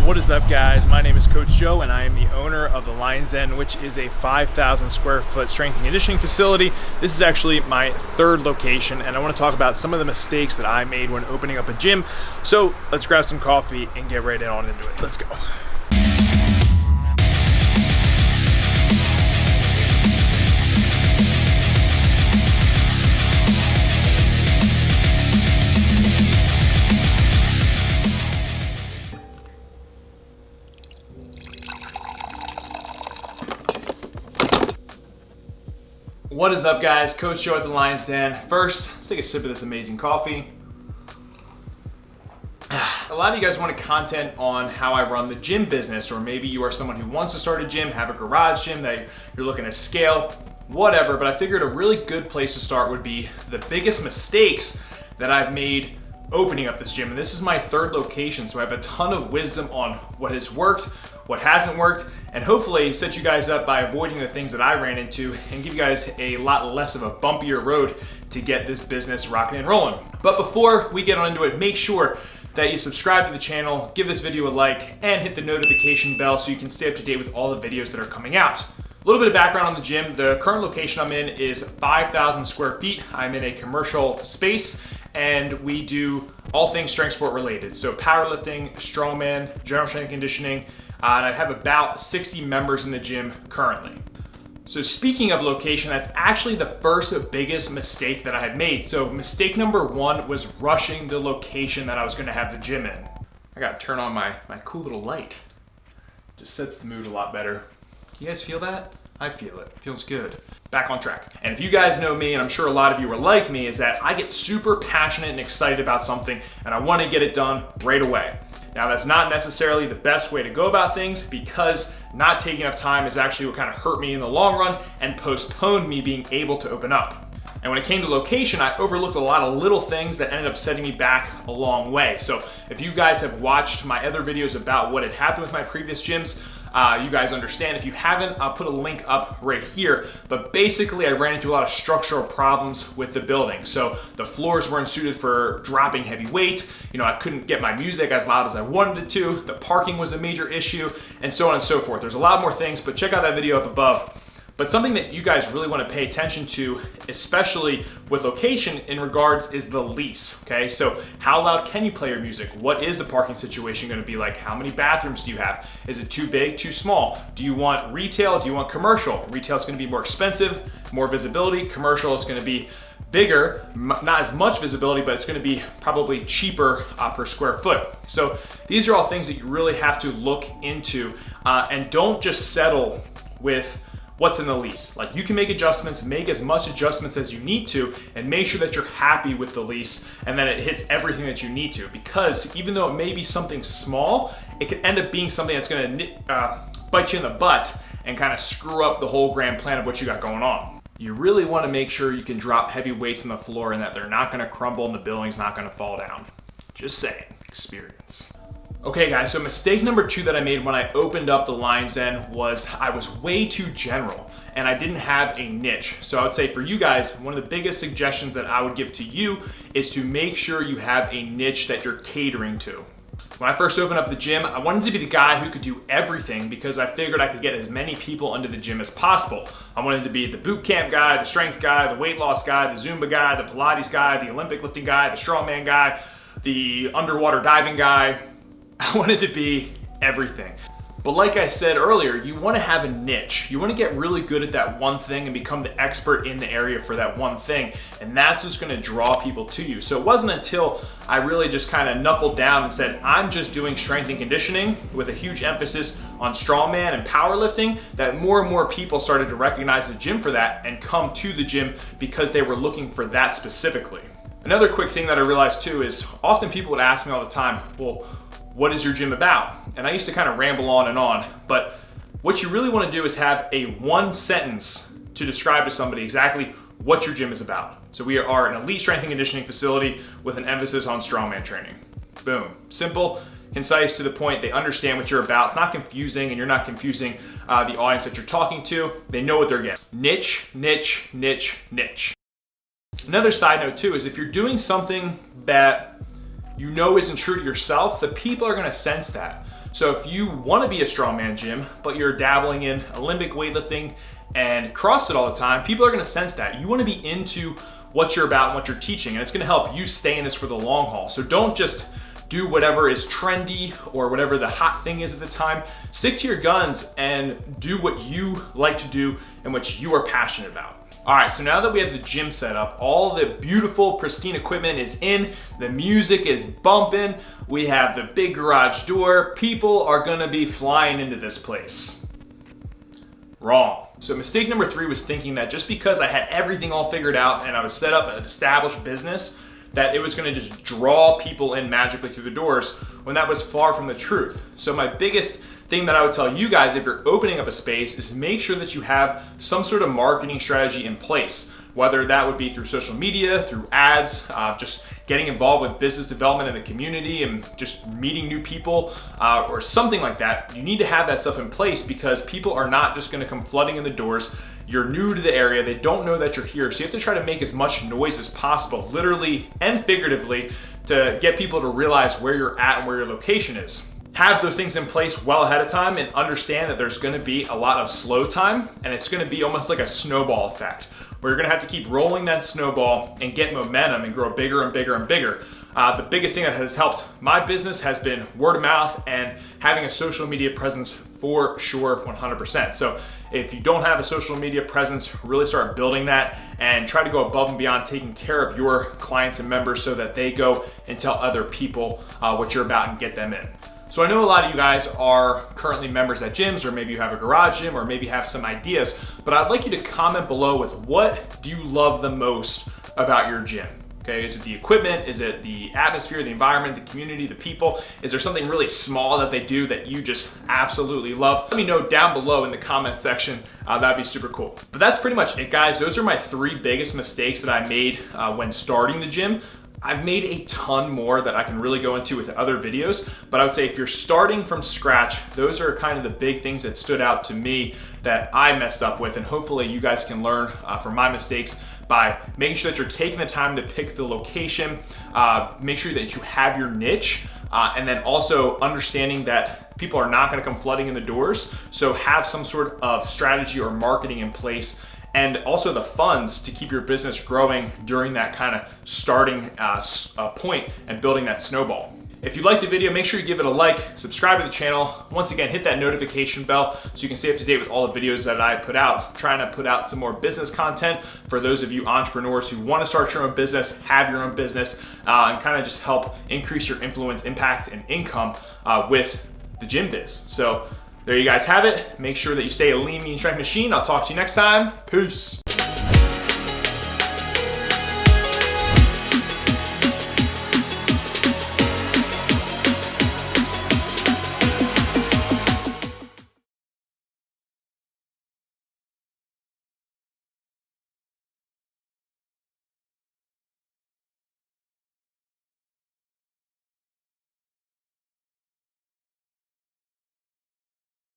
What is up, guys? My name is Coach Joe and I am the owner of the Lion's Den, which is a 5,000 square foot strength and conditioning facility. This is actually my third location, and I want to talk about some of the mistakes that I made when opening up a gym. So let's grab some coffee and get right on into it. Let's go. What is up, guys? Coach Joe at the Lion's Den. First, let's take a sip of this amazing coffee. A lot of you guys wanted content on how I run the gym business, or maybe you are someone who wants to start a gym, have a garage gym that you're looking to scale, whatever, but I figured a really good place to start would be the biggest mistakes that I've made opening up this gym. And this is my third location, so I have a ton of wisdom on what has worked, what hasn't worked, and hopefully set you guys up by avoiding the things that I ran into and give you guys a lot less of a bumpier road to get this business rocking and rolling. But before we get on into it, make sure that you subscribe to the channel, give this video a like, and hit the notification bell so you can stay up to date with all the videos that are coming out. A little bit of background on the gym. The current location I'm in is 5,000 square feet. I'm in a commercial space, and we do all things strength sport related. So powerlifting, strongman, general strength and conditioning, and I have about 60 members in the gym currently. So speaking of location, that's actually the first biggest mistake that I had made. So mistake number one was rushing the location that I was gonna have the gym in. I gotta turn on my cool little light. Just sets the mood a lot better. You guys feel that? I feel it. Feels good. Back on track. And if you guys know me, and I'm sure a lot of you are like me, is that I get super passionate and excited about something and I want to get it done right away. Now, that's not necessarily the best way to go about things, because not taking enough time is actually what kind of hurt me in the long run and postponed me being able to open up. And when it came to location, I overlooked a lot of little things that ended up setting me back a long way. So if you guys have watched my other videos about what had happened with my previous gyms, you guys understand. If you haven't, I'll put a link up right here. But basically, I ran into a lot of structural problems with the building. So the floors weren't suited for dropping heavy weight. You know, I couldn't get my music as loud as I wanted it to. The parking was a major issue, and so on and so forth. There's a lot more things, but check out that video up above. But something that you guys really want to pay attention to, especially with location in regards, is the lease, okay? So how loud can you play your music? What is the parking situation going to be like? How many bathrooms do you have? Is it too big, too small? Do you want retail? Do you want commercial? Retail is going to be more expensive, more visibility. Commercial is going to be bigger, not as much visibility, but it's going to be probably cheaper per square foot. So these are all things that you really have to look into, and don't just settle with what's in the lease. Like, you can make adjustments, make as much adjustments as you need to, and make sure that you're happy with the lease and that it hits everything that you need to. Because even though it may be something small, it could end up being something that's gonna bite you in the butt and kind of screw up the whole grand plan of what you got going on. You really want to make sure you can drop heavy weights on the floor and that they're not gonna crumble and the building's not gonna fall down. Just saying, experience. Okay, guys, so mistake number two that I made when I opened up the Lion's Den was I was way too general and I didn't have a niche. So I would say for you guys, one of the biggest suggestions that I would give to you is to make sure you have a niche that you're catering to. When I first opened up the gym, I wanted to be the guy who could do everything because I figured I could get as many people into the gym as possible. I wanted to be the boot camp guy, the strength guy, the weight loss guy, the Zumba guy, the Pilates guy, the Olympic lifting guy, the strongman guy, the underwater diving guy. I wanted to be everything. But like I said earlier, you want to have a niche. You want to get really good at that one thing and become the expert in the area for that one thing. And that's what's going to draw people to you. So it wasn't until I really just kind of knuckled down and said, I'm just doing strength and conditioning with a huge emphasis on strongman and powerlifting, that more and more people started to recognize the gym for that and come to the gym because they were looking for that specifically. Another quick thing that I realized too is often people would ask me all the time, well, what is your gym about? And I used to kind of ramble on and on, but what you really want to do is have a one sentence to describe to somebody exactly what your gym is about. So we are an elite strength and conditioning facility with an emphasis on strongman training. Boom. Simple, concise, to the point. They understand what you're about. It's not confusing, and you're not confusing the audience that you're talking to. They know what they're getting. Niche, niche, niche, niche. Another side note too is if you're doing something that you know isn't true to yourself, the people are gonna sense that. So if you want to be a strongman gym, but you're dabbling in Olympic weightlifting and CrossFit all the time, people are going to sense that. You want to be into what you're about and what you're teaching, and it's going to help you stay in this for the long haul. So don't just do whatever is trendy or whatever the hot thing is at the time. Stick to your guns and do what you like to do and what you are passionate about. All right, so now that we have the gym set up, all the beautiful, pristine equipment is in, the music is bumping, we have the big garage door, people are gonna be flying into this place. Wrong. So mistake number 3 was thinking that just because I had everything all figured out and I was set up an established business, that it was gonna just draw people in magically through the doors, when that was far from the truth. So my biggest thing that I would tell you guys if you're opening up a space is make sure that you have some sort of marketing strategy in place, whether that would be through social media, through ads, just getting involved with business development in the community and just meeting new people or something like that. You need to have that stuff in place because people are not just gonna come flooding in the doors. You're new to the area, they don't know that you're here, so you have to try to make as much noise as possible, literally and figuratively, to get people to realize where you're at and where your location is. Have those things in place well ahead of time and understand that there's gonna be a lot of slow time, and it's gonna be almost like a snowball effect, where you're gonna have to keep rolling that snowball and get momentum and grow bigger and bigger and bigger. The biggest thing that has helped my business has been word of mouth and having a social media presence for sure, 100%. So if you don't have a social media presence, really start building that and try to go above and beyond taking care of your clients and members so that they go and tell other people what you're about and get them in. So I know a lot of you guys are currently members at gyms, or maybe you have a garage gym, or maybe have some ideas, but I'd like you to comment below with what do you love the most about your gym? Okay, is it the equipment? Is it the atmosphere, the environment, the community, the people? Is there something really small that they do that you just absolutely love? Let me know down below in the comment section. That'd be super cool. But that's pretty much it, guys. Those are my 3 biggest mistakes that I made when starting the gym. I've made a ton more that I can really go into with other videos, but I would say if you're starting from scratch, those are kind of the big things that stood out to me that I messed up with, and hopefully you guys can learn from my mistakes by making sure that you're taking the time to pick the location, make sure that you have your niche, and then also understanding that people are not gonna come flooding in the doors, so have some sort of strategy or marketing in place, and also the funds to keep your business growing during that kind of starting point and building that snowball. If you liked the video, make sure you give it a like, subscribe to the channel. Once again, hit that notification bell so you can stay up to date with all the videos that I put out. I'm trying to put out some more business content for those of you entrepreneurs who want to start your own business, have your own business, and kind of just help increase your influence, impact, and income with the gym biz. So there you guys have it. Make sure that you stay a lean, mean, strength machine. I'll talk to you next time. Peace.